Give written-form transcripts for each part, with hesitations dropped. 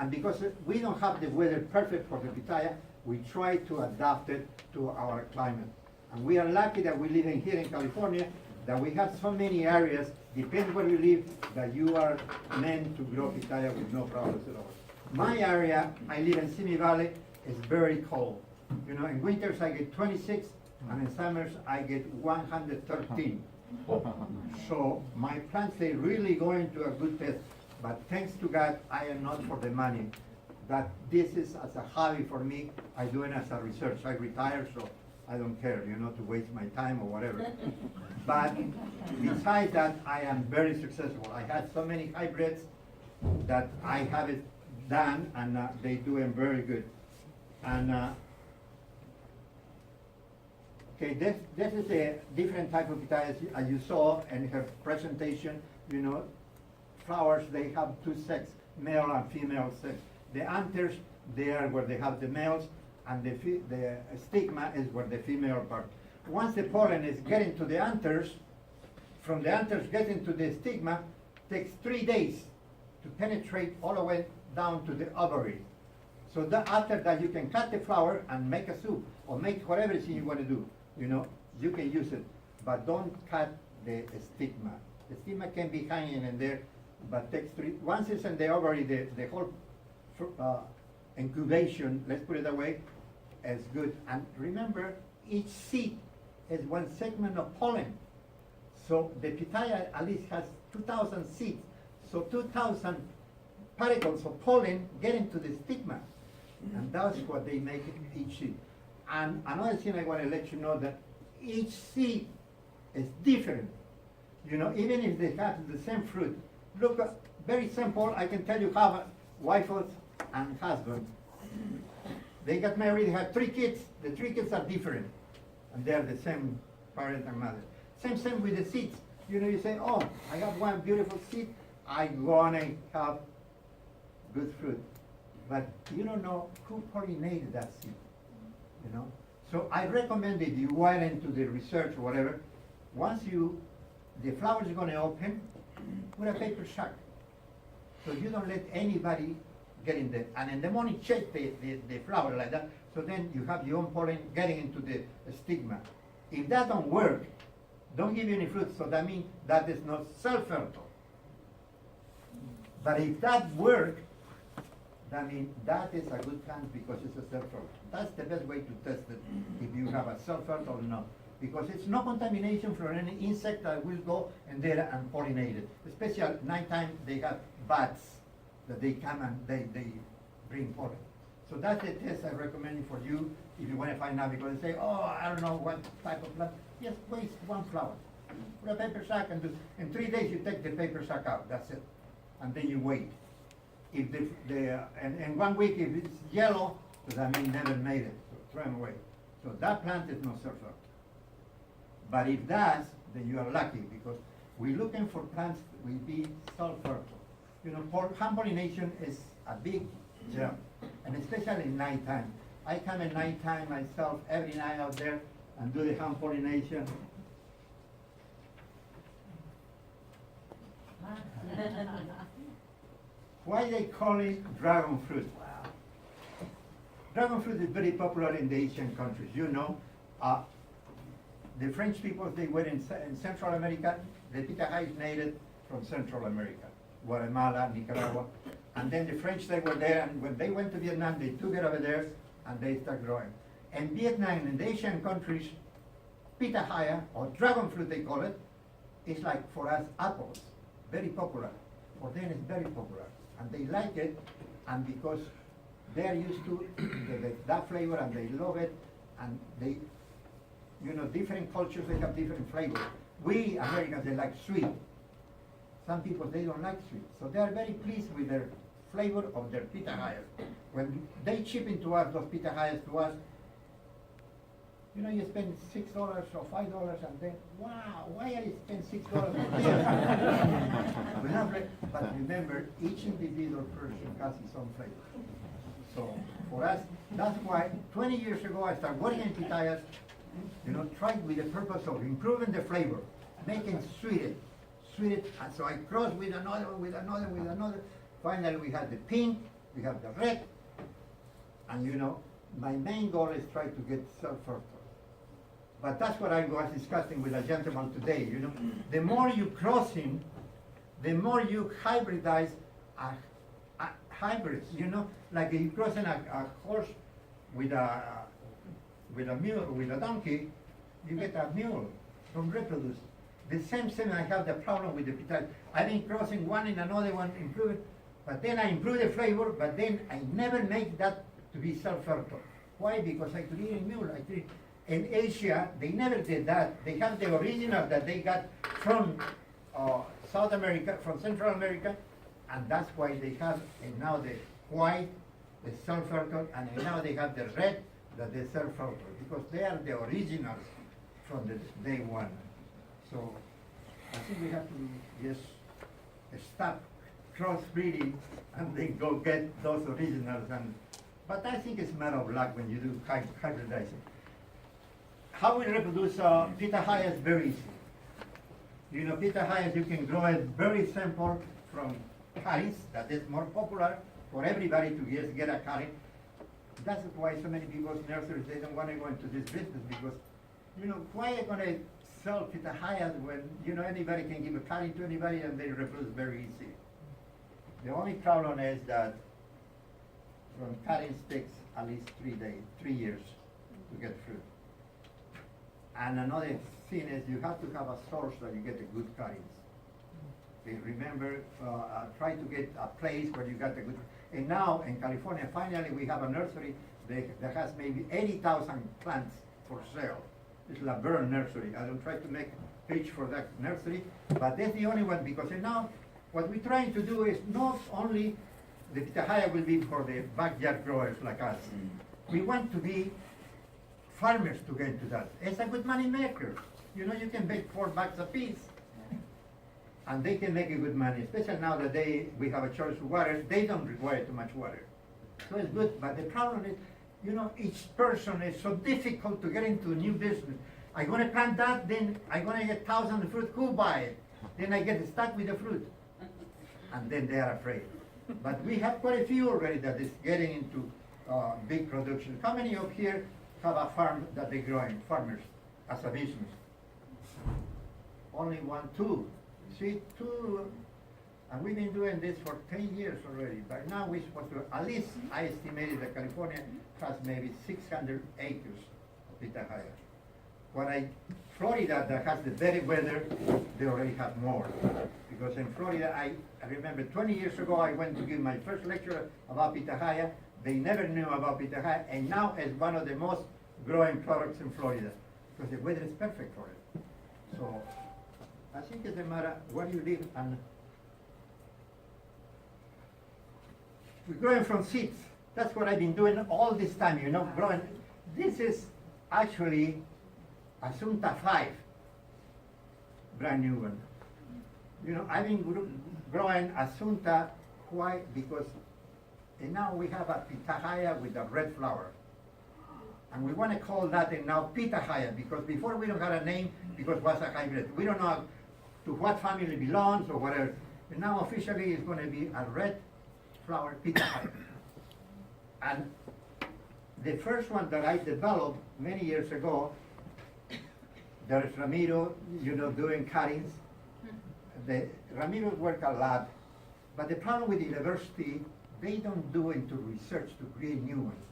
And because we don't have the weather perfect for the pitaya, we try to adapt it to our climate. And we are lucky that we live in here in California, that we have so many areas, depends where you live, that you are meant to grow pitaya with no problems at all. My area, I live in Simi Valley, is very cold. You know, in winters I get 26, and in summers I get 113. So my plants, they really go into a good test. But thanks to God, I am not for the money. That this is as a hobby for me. I do it as a research. I retired, so I don't care, you know, to waste my time or whatever. But besides that, I am very successful. I had so many hybrids that I have it done, and they doing very good. And okay, this is a different type of pitaya as you saw in her presentation. You know, flowers, they have two sexes, male and female sex. The anthers, they are where they have the males, and the stigma is where the female part. Once the pollen is getting to the anthers, from the anthers getting to the stigma, takes 3 days to penetrate all the way down to the ovary. So that after that, you can cut the flower and make a soup, or make whatever it is you want to do. You know, you can use it, but don't cut the stigma. The stigma can be hanging in there, but takes once it's in the ovary, the whole incubation, let's put it that way, is good. And remember, each seed is one segment of pollen. So the pitaya at least has 2,000 seeds. So 2,000 particles of pollen get into the stigma. And that's what they make each seed. And another thing I want to let you know, that each seed is different. You know, even if they have the same fruit. Look, very simple, I can tell you how a wife and husband, they got married, they had 3 kids. The 3 kids are different, and they're the same parent and mother. Same with the seeds. You know, you say, oh, I have one beautiful seed, I'm gonna have good fruit. But you don't know who pollinated that seed, you know? So I recommend if you went into the research or whatever, once the flower is gonna open, put a paper sack. So you don't let anybody get in there. And in the morning, check the flower like that, so then you have your own pollen getting into the stigma. If that don't work, don't give you any fruit, so that means that is not self-fertile. But if that works, that means that is a good plant because it's a self-fertile. That's the best way to test it, if you have a self-fertile or not. Because it's no contamination from any insect that will go in there and pollinate it. Especially at nighttime, they have bats that they come and they bring pollen. So that's the test I recommend for you if you want to find out, because they say, oh, I don't know what type of plant. Just waste one flower. Put a paper sack and in 3 days you take the paper sack out, that's it. And then you wait. If in 1 week, if it's yellow, that means never made it, so throw them away. So that plant is not self-fertile. But if does, then you are lucky, because we're looking for plants that will be self-fertile. You know, hand pollination is a big job, and especially in nighttime. I come at nighttime myself every night out there and do the hand pollination. Why they call it dragon fruit? Wow. Dragon fruit is very popular in the Asian countries. You know, the French people, they were in Central America. The Pitahaya is native from Central America, Guatemala, Nicaragua. And then the French, they were there, and when they went to Vietnam, they took it over there, and they started growing. In Vietnam and the Asian countries, Pitahaya, or dragon fruit they call it, is like for us apples, very popular. For them it's very popular, and they like it, and because they're used to that flavor, and they love it, and they, you know, different cultures, they have different flavors. We Americans, they like sweet. Some people, they don't like sweet. So they are very pleased with their flavor of their pitahayas. When they ship into us, those pitahayas to us, you know, you spend $6 or $5, and then, wow, why I spend $6 for this? But remember, each individual person has his own flavor. So for us, that's why 20 years ago I started working in pitayas, you know, trying with the purpose of improving the flavor, making sweeter, and so I crossed with another, with another. Finally, we had the pink, We have the red, and you know, my main goal is try to get self-fertile. But that's what I was discussing with a gentleman today, you know. The more you crossing, the more you hybridize hybrids, you know, like if you crossing a horse with a mule, with a donkey, you get a mule from reproduce. The same thing, I have the problem with the Pitahaya. I've been crossing one and another one, improve it, but then I improve the flavor, but then I never make that to be self-fertile. Why? Because I create a mule. In Asia, they never did that. They have the original that they got from South America, from Central America, and that's why they have, and now the white, the self-fertile, and now they have the red, that they self-fertile, because they are the originals from the day one. So I think we have to just stop crossbreeding and then go get those originals. But I think it's a matter of luck when you do hybridizing. How we reproduce Pitahaya is very easy. You know, Pitahaya, you can grow it very simple from cuttings, that is more popular for everybody to just get a cutting. That's why so many people's nurseries, they don't want to go into this business, because, you know, why are you going to sell Pitahaya when, you know, anybody can give a cutting to anybody and they reproduce very easy. The only problem is that from cuttings takes at least 3 years to get fruit. And another thing is you have to have a source that you get the good cuttings. Okay, remember, try to get a place where you got the good. And now in California, finally we have a nursery that has maybe 80,000 plants for sale. It's La Verne Nursery. I don't try to make pitch for that nursery, but that's the only one, because now what we're trying to do is not only the Pitahaya will be for the backyard growers like us. We want to be farmers to get into that. It's a good money maker. You know, you can make $4 a piece, and they can make a good money, especially now that we have a choice of water. They don't require too much water. So it's good, but the problem is, you know, each person is so difficult to get into a new business. I'm going to plant that, then I'm going to get 1,000 fruit. Who buy it? Then I get stuck with the fruit. And then they are afraid. But we have quite a few already that is getting into big production. How many of here have a farm that they're growing, farmers, as a business? Only 1, 2. See, 2. And we've been doing this for 10 years already. But now we're supposed to, at least I estimated that California has maybe 600 acres of Pitahaya. Florida, that has the better weather, they already have more. Because in Florida, I remember 20 years ago, I went to give my first lecture about Pitahaya. They never knew about Pitahaya, and now it's one of the most growing products in Florida, because the weather is perfect for it. So I think it doesn't matter where you live, and we're growing from seeds. That's what I've been doing all this time, you know, growing. This is actually Asunta 5, brand new one. You know, I've been growing Asunta. Why? Because now we have a Pitahaya with a red flower. And we want to call that now Pitahaya, because before we don't have a name, because it was a hybrid. We don't know to what family it belongs or whatever. And now officially it's going to be a red flower Pitahaya. And the first one that I developed many years ago, there's Ramiro, you know, doing cuttings. Ramiro work a lot, but the problem with the university, they don't do into research to create new ones.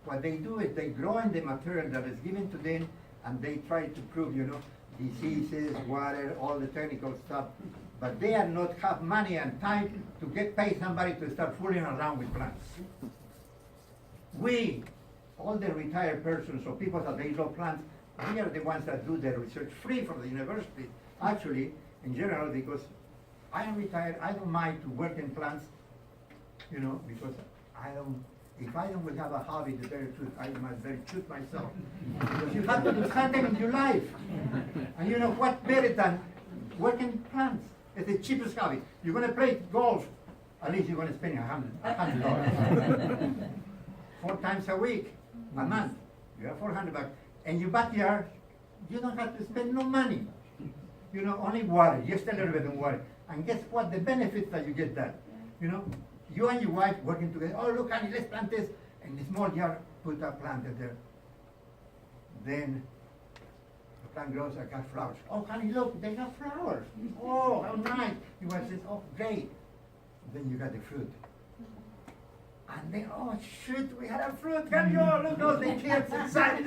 What they do is they grow in the material that is given to them, and they try to prove, you know, diseases, water, all the technical stuff, but they are not have money and time to pay somebody to start fooling around with plants. We, all the retired persons or people that they love plants, we are the ones that do the research free from the university, actually, in general, because I am retired, I don't mind to work in plants, you know, because if I don't have a hobby to tell the truth, I must very truth myself. Because you have to do something in your life. And you know what better than working plants? It's the cheapest hobby. You're going to play golf, at least you're going to spend $100. 4 times a week, a month, you have $400. And your backyard, you don't have to spend no money. You know, only water, just a little bit of water. And guess what? The benefits that you get that. You know, You and your wife working together. Oh, look, honey, let's plant this. In the small yard, put a plant there. Then the plant grows, I got flowers. Oh, honey, look, they got flowers. Oh, how nice. Your wife says, oh, great. Then you got the fruit. And then, oh, shoot, we had a fruit. Honey, oh, look, all the kids inside.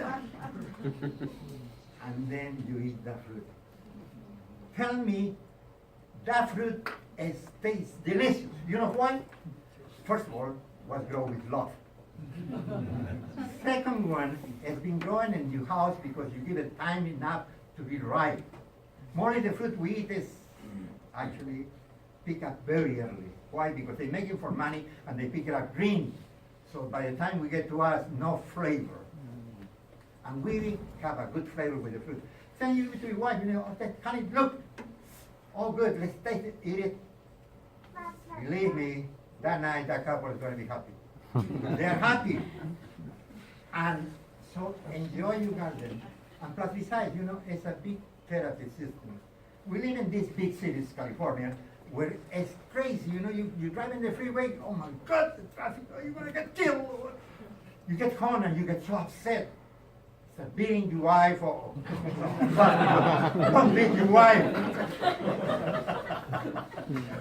And then you eat that fruit. Tell me, that fruit tastes delicious. You know why? First of all, was grown with love. Second one has been growing in your house because you give it time enough to be ripe. More the fruit we eat is actually pick up very early. Why? Because they make it for money and they pick it up green. So by the time we get to us, no flavor. And we have a good flavor with the fruit. Then you to your wife, you know, okay, honey, look, all good, let's taste it, eat it. Believe me, that night that couple is going to be happy. They're happy. And so enjoy your garden. And plus besides, you know, it's a big therapy system. We live in these big cities, California, where it's crazy. You know, you drive in the freeway, oh my God, the traffic, oh, you're going to get killed. You get home and you get so upset. It's beating your wife or don't beat your wife.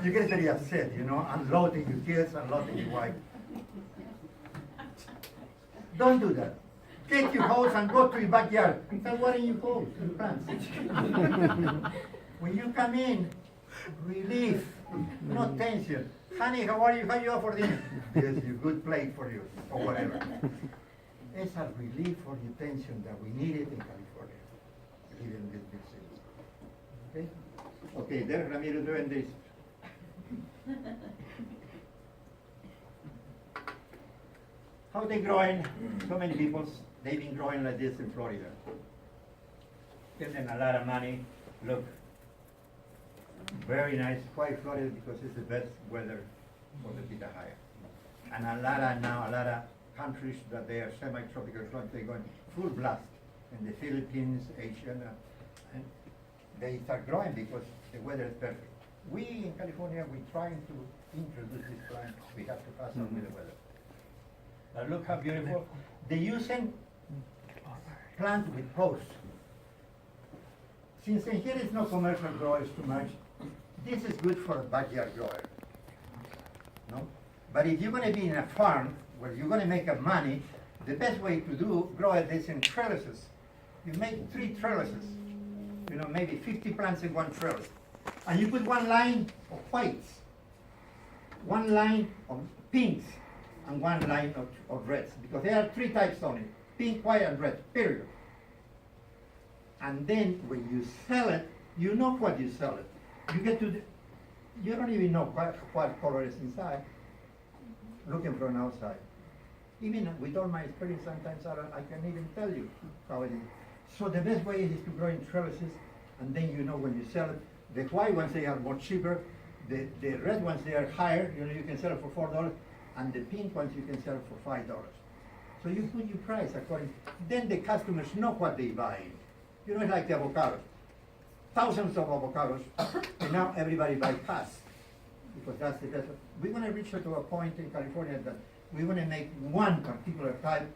You get very upset, you know, unloading your kids, unloading your wife. Don't do that. Take your hose and go to your backyard. Start watering your hose, your plants. When you come in, relief, no tension. Honey, how are you? How are you for dinner? Here's your good plate for you, or whatever. It's a relief for the tension that we needed in California, even in this big city. Okay? Okay, there's Ramiro doing this. How they growing? So many people, they've been growing like this in Florida. Spending a lot of money. Look, very nice. Why Florida? Because it's the best weather for the Pitahaya. And a lot of countries that they are semi-tropical climate, they're going full blast. In the Philippines, Asia, and they start growing because the weather is perfect. We in California, we're trying to introduce this plant. We have to pass on with the weather. Now look how beautiful. They're using plants with posts. Since here is no commercial growers too much, this is good for a backyard grower. No? But if you're going to be in a farm where you're going to make money, the best way to grow this in trellises. You make 3 trellises, you know, maybe 50 plants in one trellis. And you put one line of whites, one line of pinks, and one line of reds, because there are 3 types only, pink, white, and red, period. And then when you sell it, you know what you sell it. You get to you don't even know what color is inside, looking from outside. Even with all my experience, sometimes I can even tell you how it is. So the best way is to grow in trellises, and then you know when you sell it. The white ones, they are more cheaper. The red ones, they are higher. You know, you can sell it for $4, and the pink ones, you can sell it for $5. So you put your price according. Then the customers know what they buy. You know, it's like the avocados. Thousands of avocados, and now everybody buys pass, because that's the best. We want to reach to a point in California that we want to make one particular type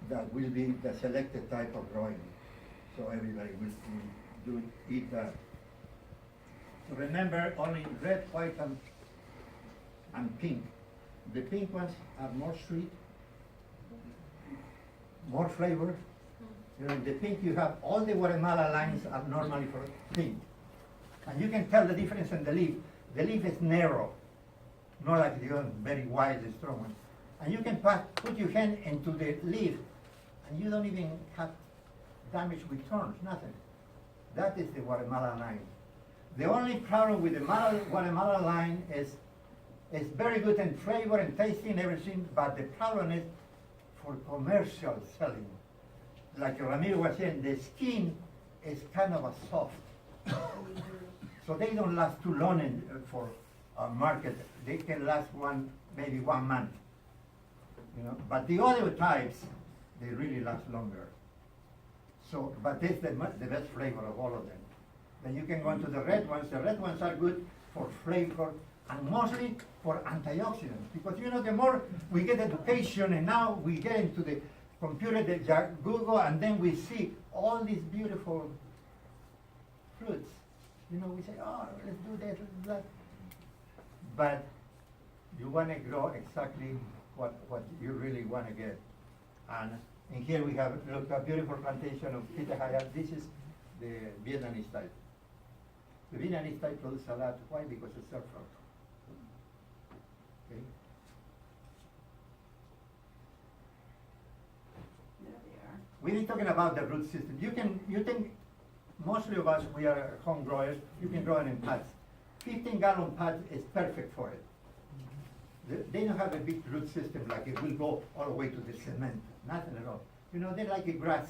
that will be the selected type of growing, so everybody will eat that. So remember, only red, white, and pink. The pink ones are more sweet, more flavor. You know, in the pink you have all the Guatemala lines are normally for pink. And you can tell the difference in the leaf. The leaf is narrow, not like the other very wide and strong one. And you can put your hand into the leaf and you don't even have damage with thorns, nothing. That is the Guatemala line. The only problem with the Guatemala line is it's very good in flavor and tasting and everything, but the problem is for commercial selling. Like Ramiro was saying, the skin is kind of a soft. So they don't last too long for a market. They can last maybe one month. You know, but the other types, they really last longer. So, but this is the best flavor of all of them. Then you can go into the red ones. The red ones are good for flavor and mostly for antioxidants. Because you know, the more we get education, and now we get into the computer, the Google, and then we see all these beautiful fruits. You know, we say, oh, let's do that, let's do that. But you want to grow exactly what you really want to get. And here we have, look, a beautiful plantation of Pitahaya. This is the Vietnamese type. The Vietnamese type produce a lot. Why? Because it's surflower. Okay. There they are. We've been talking about the root system. You think mostly of us, we are home growers. You can grow it in pots. 15-gallon pot is perfect for it. They don't have a big root system like it will go all the way to the cement. Nothing at all. You know, they're like a grass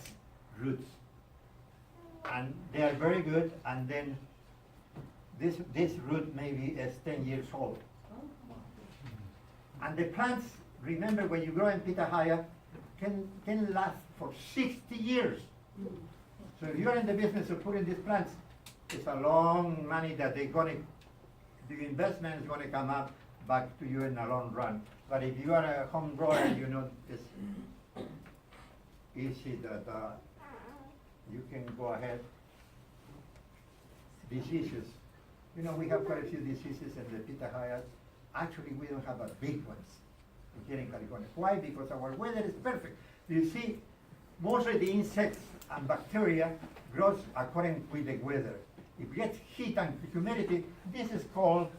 roots. And they are very good. And then this root maybe is 10 years old. And the plants, remember when you grow in Pitahaya, can last for 60 years. So if you're in the business of putting these plants, it's a long money that the investment is going to come up back to you in the long run. But if you are a home grower, you know, it's easy that you can go ahead. Diseases. You know, we have quite a few diseases in the Pitahaya. Actually, we don't have a big ones here in California. Why? Because our weather is perfect. You see, most of the insects and bacteria grows according with the weather. If it gets heat and humidity, this is caused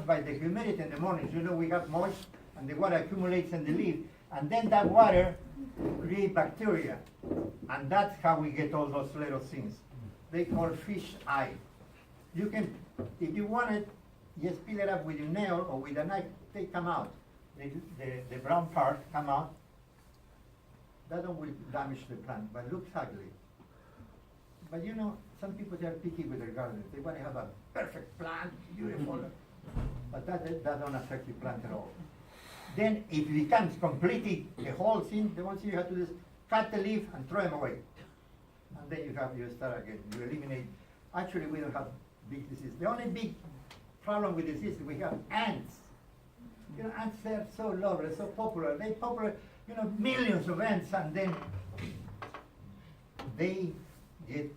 by the humidity in the mornings. You know, we have moist and the water accumulates in the leaf, and then that water creates bacteria. And that's how we get all those little things. They call fish eye. You can, if you want it, just peel it up with your nail or with a knife, they come out. The brown part come out. That don't will damage the plant, but looks ugly. But you know, some people they are picky with their gardens. They want to have a perfect plant, beautiful. But that don't affect the plant at all. Then if it becomes completely the whole thing, the one thing you have to do is cut the leaf and throw them away. And then you start again. You eliminate. Actually, we don't have big disease. The only big problem with disease is we have ants. You know, ants, they're so lovely, so popular. They're popular, you know, millions of ants, and then they get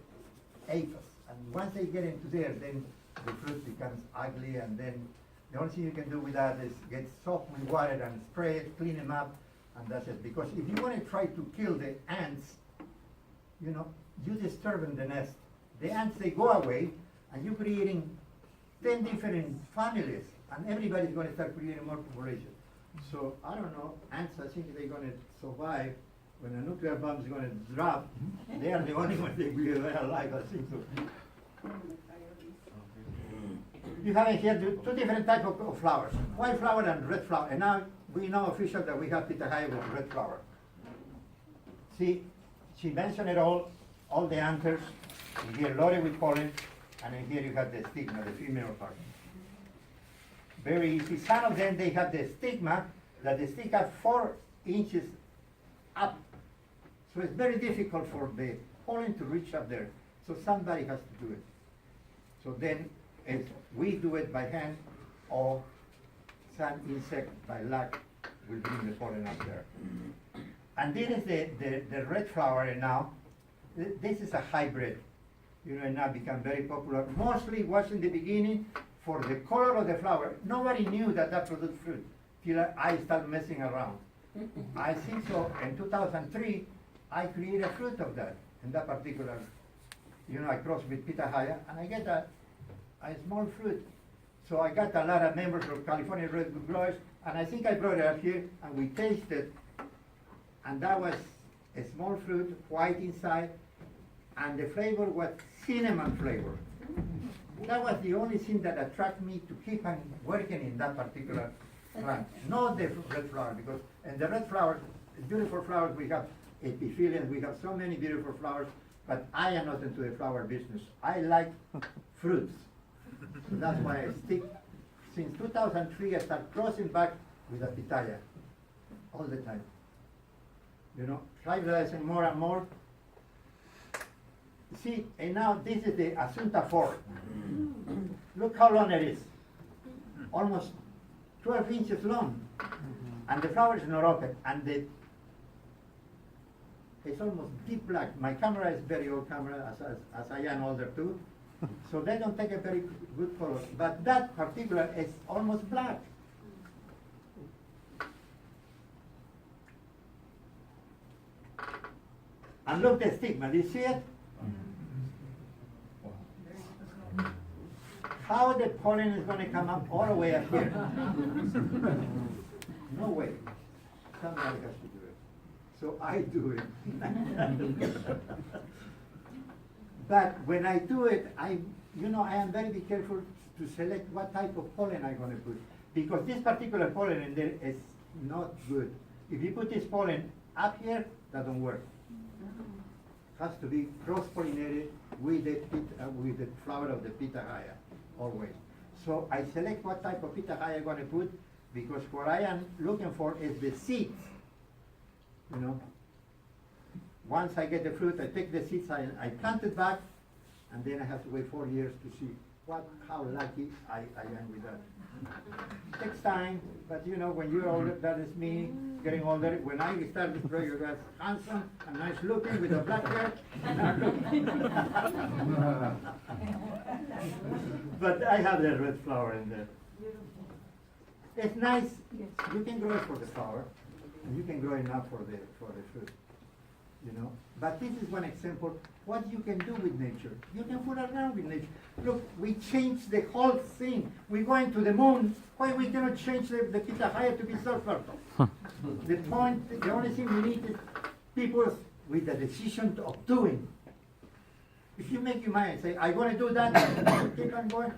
aphids. And once they get into there, then the fruit becomes ugly, and then the only thing you can do with that is get soap with water and spray it, clean them up, and that's it. Because if you want to try to kill the ants, you know, you disturb the nest. The ants, they go away, and you're creating 10 different families, and everybody's going to start creating more population. So, I don't know, ants, I think they're going to survive. When a nuclear bomb is going to drop, they are the only ones that will be alive, I think so. You have here two different types of flowers, white flower and red flower. And now we know official that we have Pitahaya with red flower. See, she mentioned it all the anthers, here loaded with pollen, and then here you have the stigma, the female part. Very easy. Some of them, they have the stigma, that the stick up 4 inches up. So it's very difficult for the pollen to reach up there. So somebody has to do it. So then we do it by hand, or some insect by luck will bring the pollen up there. And this is the red flower now. This is a hybrid. You know, now become very popular. Mostly was in the beginning for the color of the flower. Nobody knew that produced fruit till I started messing around. I think so. In 2003, I created a fruit of that, in that particular. You know, I crossed with Pitahaya, and I get a small fruit. So I got a lot of members of California Redwood Growers, and I think I brought it up here, and we tasted, and that was a small fruit, white inside, and the flavor was cinnamon flavor. That was the only thing that attracted me to keep on working in that particular plant. Not the red flower, because in the red flowers, beautiful flowers, we have epiphylians, we have so many beautiful flowers, but I am not into the flower business. I like fruits. So that's why I stick. Since 2003, I started crossing back with the Pitahaya all the time. You know, hybridizing more and more. See, and now this is the Asunta 4. Look how long it is. almost 12 inches long, and the flower is not open, and it's almost deep black. My camera is very old camera, as I am older too, so they don't take a very good color. But that particular is almost black. And look the stigma, do you see it? How the pollen is going to come up all the way up here? No way. Somebody has to do it. So I do it. But when I do it, I am very careful to select what type of pollen I'm going to put. Because this particular pollen in there is not good. If you put this pollen up here, that don't work. Has to be cross-pollinated with the flower of the Pitahaya, always. So I select what type of Pitahaya I'm going to put, because what I am looking for is the seeds. Once I get the fruit, I take the seeds, I plant it back, and then I have to wait 4 years to see how lucky I am with that. Takes time, but when you're older, that is me getting older. When I started this project, I was handsome and nice looking with a black hair. But I have the red flower in there. It's nice. You can grow it for the flower, and you can grow it now for the fruit. But this is one example what you can do with nature. You can fool around with nature. Look, we changed the whole thing. We're going to the moon. Why we cannot change the Pitahaya to be self-fertile? The only thing we need is people with the decision of doing. If you make your mind and say, I want to do that, keep on going,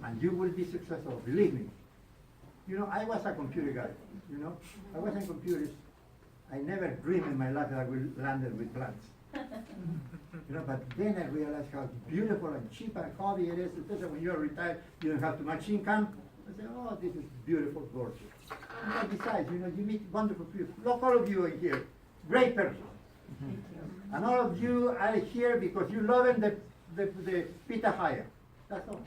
and you will be successful, believe me. I was a computer guy, I was in computers. I never dreamed in my life that I would land with plants. But then I realized how beautiful and cheap and hobby it is, especially when you're retired, you don't have too much income. I say, oh, this is beautiful, gorgeous. And besides, you meet wonderful people. Look, all of you are here, great persons. And all of you are here because you love the Pitahaya. That's all.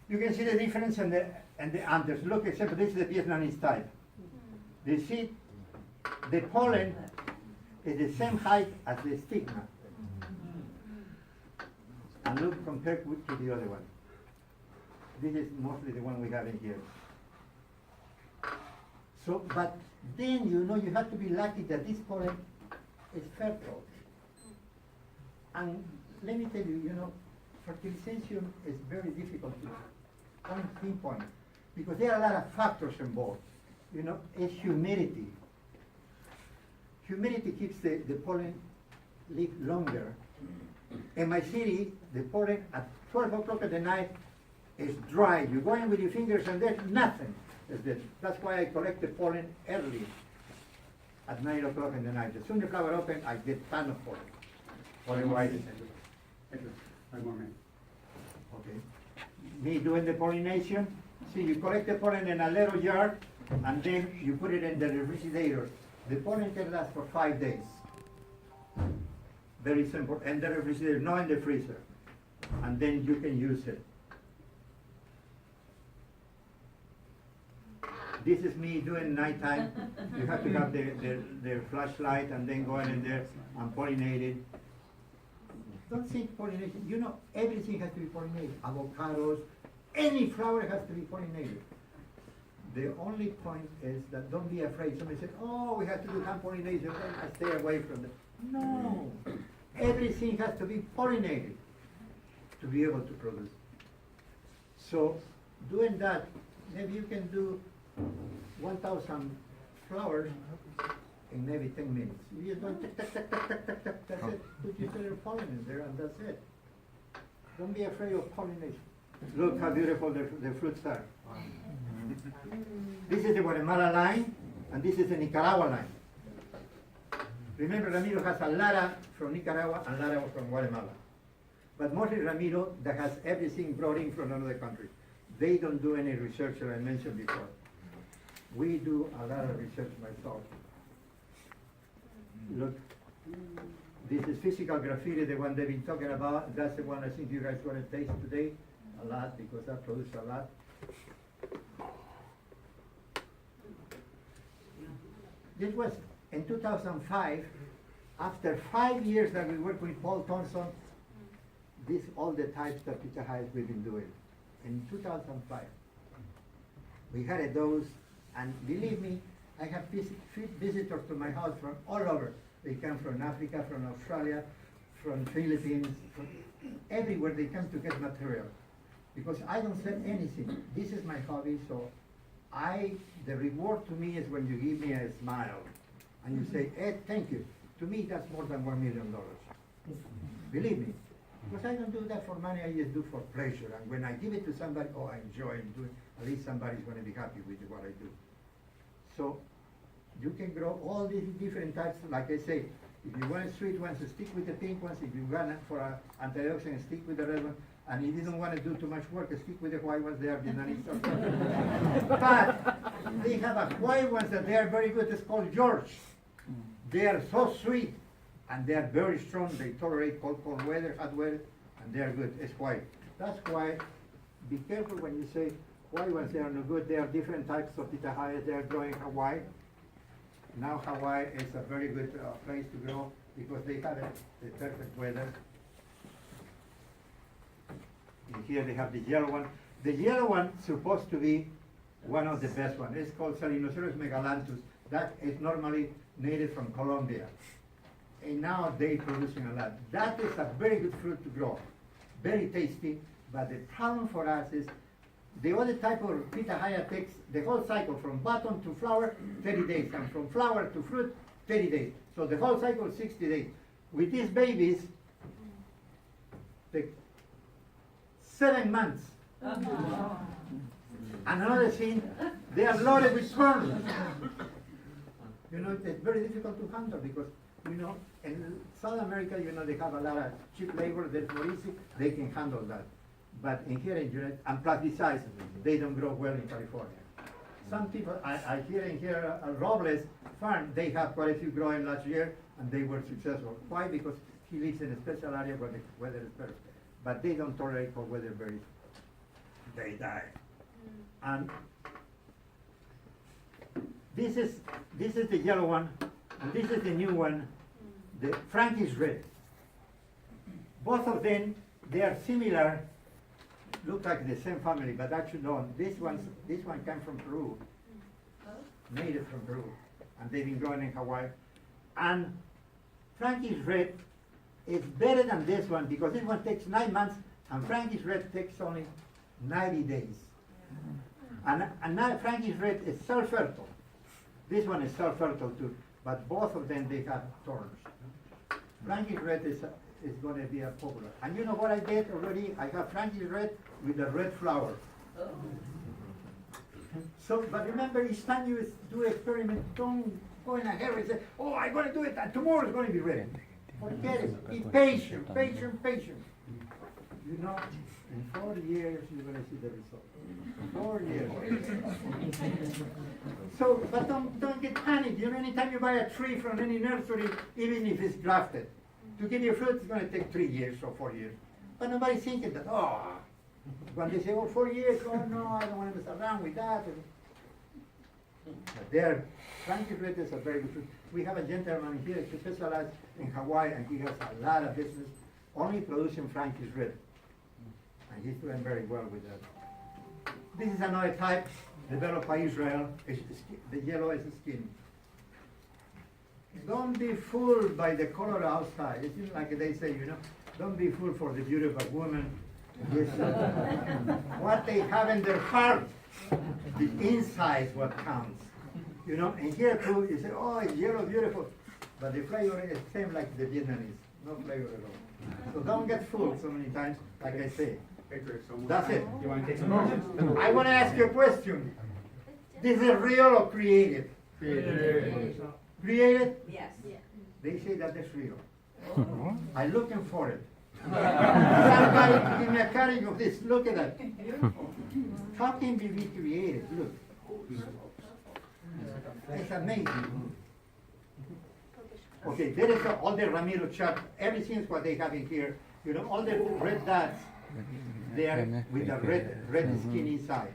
You can see the difference in the anthers. Look, example, this is the Vietnamese type. You see, the pollen is the same height as the stigma. And look, compared to the other one. This is mostly the one we have in here. So, but then, you have to be lucky that this pollen is fertile. And let me tell you, fertilization is very difficult to pinpoint, because there are a lot of factors involved. It's humidity. Humidity keeps the pollen live longer. In my city, the pollen at 12 o'clock at the night is dry. You go in with your fingers and there's nothing. That's why I collect the pollen early, at 9 o'clock in the night. As soon as the flower opens, I get a ton of pollen. Otherwise, okay. Me doing the pollination. See, you collect the pollen in a little jar, and then you put it in the refrigerator. The pollen can last for 5 days. Very simple. In the refrigerator, not in the freezer. And then you can use it. This is me doing nighttime. You have to have the flashlight and then go in there and pollinate it. Don't think pollination. Everything has to be pollinated. Avocados, any flower has to be pollinated. The only point is that don't be afraid. Somebody said, oh, we have to do hand pollination. I stay away from that. No. Everything has to be pollinated to be able to produce. So doing that, maybe you can do 1,000 flowers in maybe 10 minutes. You just go tick, tick, tick, tick, tick, tick, tick, that's it. Put your pollen in there and that's it. Don't be afraid of pollination. Look how beautiful the fruits are. This is the Guatemala line, and this is the Nicaragua line. Remember, Ramiro has a Lara from Nicaragua and Lara from Guatemala. But mostly Ramiro that has everything brought in from another country. They don't do any research, as I mentioned before. We do a lot of research myself. Look, This is physical graffiti, the one they've been talking about. That's the one I think you guys want to taste today a lot because that produces a lot. This was in 2005. After 5 years that we worked with Paul Thompson, this all the types of Pitahayas we've been doing. In 2005, we had a dose, and believe me, I have visitors to my house from all over. They come from Africa, from Australia, from Philippines, from everywhere they come to get material. Because I don't sell anything. This is my hobby, so the reward to me is when you give me a smile and you say, Ed, thank you. To me, that's more than $1 million. Believe me. Because I don't do that for money, I just do for pleasure. And when I give it to somebody, oh, I enjoy doing it. At least somebody's going to be happy with what I do. So you can grow all these different types. Like I say, if you want sweet ones, stick with the pink ones. If you want for antioxidant, stick with the red one. And if you don't want to do too much work, stick with the white ones. They are Vietnamese. But they have a white ones that they are very good. It's called George. They are so sweet, and they are very strong. They tolerate cold weather, hot weather, and they are good. It's white. That's why be careful when you say white ones, they are no good. There are different types of pitahaya. They are growing in Hawaii. Now Hawaii is a very good place to grow because they have the perfect weather. And here they have the yellow one. The yellow one is supposed to be one of the best ones. It's called Salinoceros megalanthus. That is normally native from Colombia. And now they're producing a lot. That is a very good fruit to grow. Very tasty. But the problem for us is the other type of pitahaya takes the whole cycle from bottom to flower, 30 days. And from flower to fruit, 30 days. So the whole cycle is 60 days. With these babies, take 7 months. Another thing, they are loaded with corn. You know, it's very difficult to handle because, you know, in South America, you know, they have a lot of cheap labor, that's more easy, they can handle that. But in here in United, and plus besides, they don't grow well in California. Some people, I hear in here, Robles farm, they have quite a few growing last year, and they were successful. Why? Because he lives in a special area where the weather is better. But they don't tolerate cold weather very, they die. And this is the yellow one, and this is the new one, the Frankie's red. Both of them, they are similar, look like the same family, but actually don't. This one came from Peru, native from Peru, and they've been growing in Hawaii. And Frankie's red is better than this one because this one takes 9 months, and Frankie's red takes only 90 days. And now Frankie's red is self-fertile. This one is self-fertile too, but both of them, they have thorns. Frankie's red is going to be a popular. And you know what I did already? I have Frankie's red with the red flower. So, but remember, each time you do experiment, don't go in a hurry and say, oh, I'm going to do it, and tomorrow it's going to be ready. Forget it. Be patient, patient, patient. You know, in 4 years, you're going to see the result. 4 years. So, but don't get panicked. You know, anytime you buy a tree from any nursery, even if it's grafted, to give you fruit, it's going to take 3 years or 4 years. But nobody's thinking that, oh, when they say, oh, 4 years, oh, no, I don't want to mess around with that. But there, Frankie's red is a very good fruit. We have a gentleman here who specializes in Hawaii, and he has a lot of business only producing Frankie's red. And he's doing very well with that. This is another type developed by Israel. The yellow is the skin. Don't be fooled by the color outside. It's like they say, you know, don't be fooled for the beauty of a woman. Yes, what they have in their heart, the inside is what counts. You know, and here too, you say, oh, it's yellow, beautiful. But the flavor is the same like the Vietnamese. No flavor at all. So don't get fooled so many times, like I say. That's it. You want to take some questions? I want to ask you a question. This is real or created? Created. Created? Yes. They say that it's real. I'm looking for it. Somebody give me a cutting of this. Look at that. How can we be created? Look. It's amazing. Okay, there is all the Ramiro chart, everything is what they have in here. You know, all the red dots, they are with the red skin inside,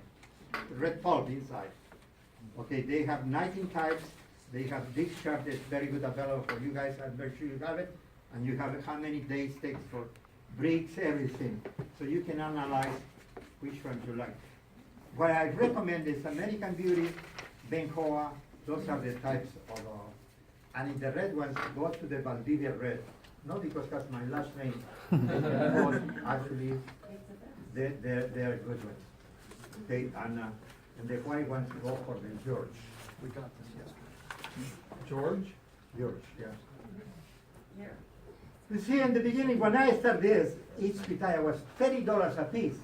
red pulp inside. Okay, they have 19 types. They have this chart that's very good available for you guys. I'm very sure you have it. And you have how many days takes for breaks, everything. So you can analyze which one you like. What I recommend is American Beauty, Bencoa. Those are the types of, and in the red ones, go to the Valdivia red. Not because that's my last name, but actually, they're good ones. Okay, and the white ones go for the George. We got this yesterday. George? George, yeah. You see, in the beginning, when I started this, each pitaya was $30 a piece.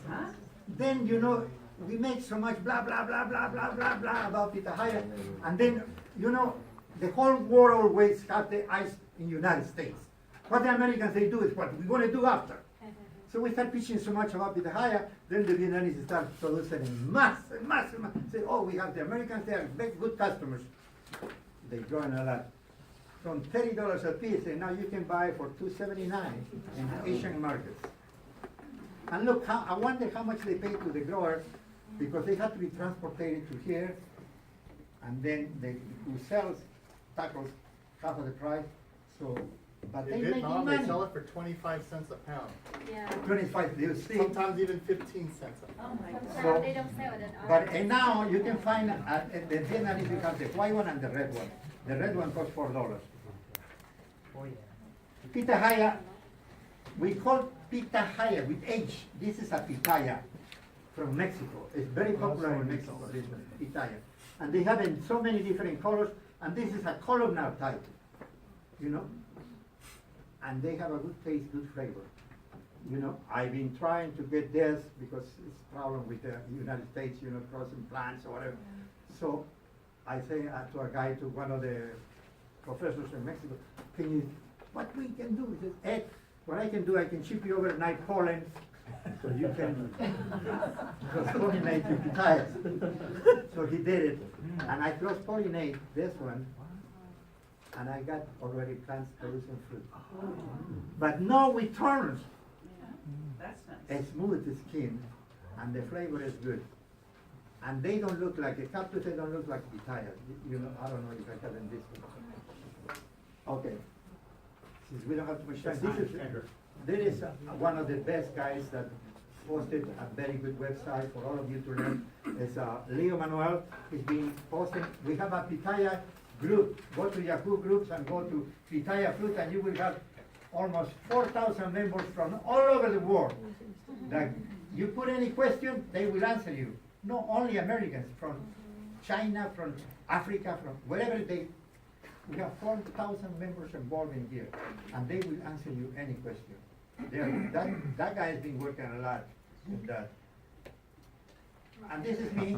Huh? Then, you know, we make so much blah, blah, blah, blah, blah, blah, blah about Pitahaya. And then, you know, the whole world always have the eyes in United States. What the Americans, they do is what we're going to do after. So we start preaching so much about Pitahaya, then the Vietnamese start producing in mass. Say, oh, we have the Americans, they are very good customers. They join a lot. From $30 a piece, and now you can buy for $2.79 in Asian markets. And look, I wonder how much they pay to the grower, because they have to be transported to here, and then who sells tacos half of the price. So, but they In make Vietnam, they money. sell it for 25 cents a pound. Yeah. 25, you see. Sometimes even 15 cents a pound. Oh my God. So- They don't sell it at But and now you can find the Vietnamese, you have the white one and the red one. The red one costs $4. Pitahaya, we call Pitahaya with H. This is a pitaya from Mexico. It's very popular in Mexico, this one, pitaya. And they have in so many different colors, and this is a columnar type, you know. And they have a good taste, good flavor. You know, I've been trying to get this because it's a problem with the United States, you know, crossing plants or whatever. So I say to a guy, to one of the professors in Mexico, what we can do? He says, Ed, what I can do, I can ship you overnight pollen, so you can cross-pollinate your pitayas. So he did it, and I cross-pollinate this one, and I got already plants producing fruit. But no returns. That's nice. A smooth skin, and the flavor is good. And they don't look like, the cactus, they don't look like pitaya. You know, I don't know if I have in this one. Okay. Since we don't have too much time, this is one of the best guys that posted a very good website for all of you to learn. It's Leo Manuel. He's been posting. We have a pitaya group. Go to Yahoo groups and go to pitaya fruit, and you will have almost 4,000 members from all over the world. That you put any question, they will answer you. Not only Americans, from China, from Africa, from wherever they. We have 4,000 members involved in here, and they will answer you any question. That guy has been working a lot with that. And this is me.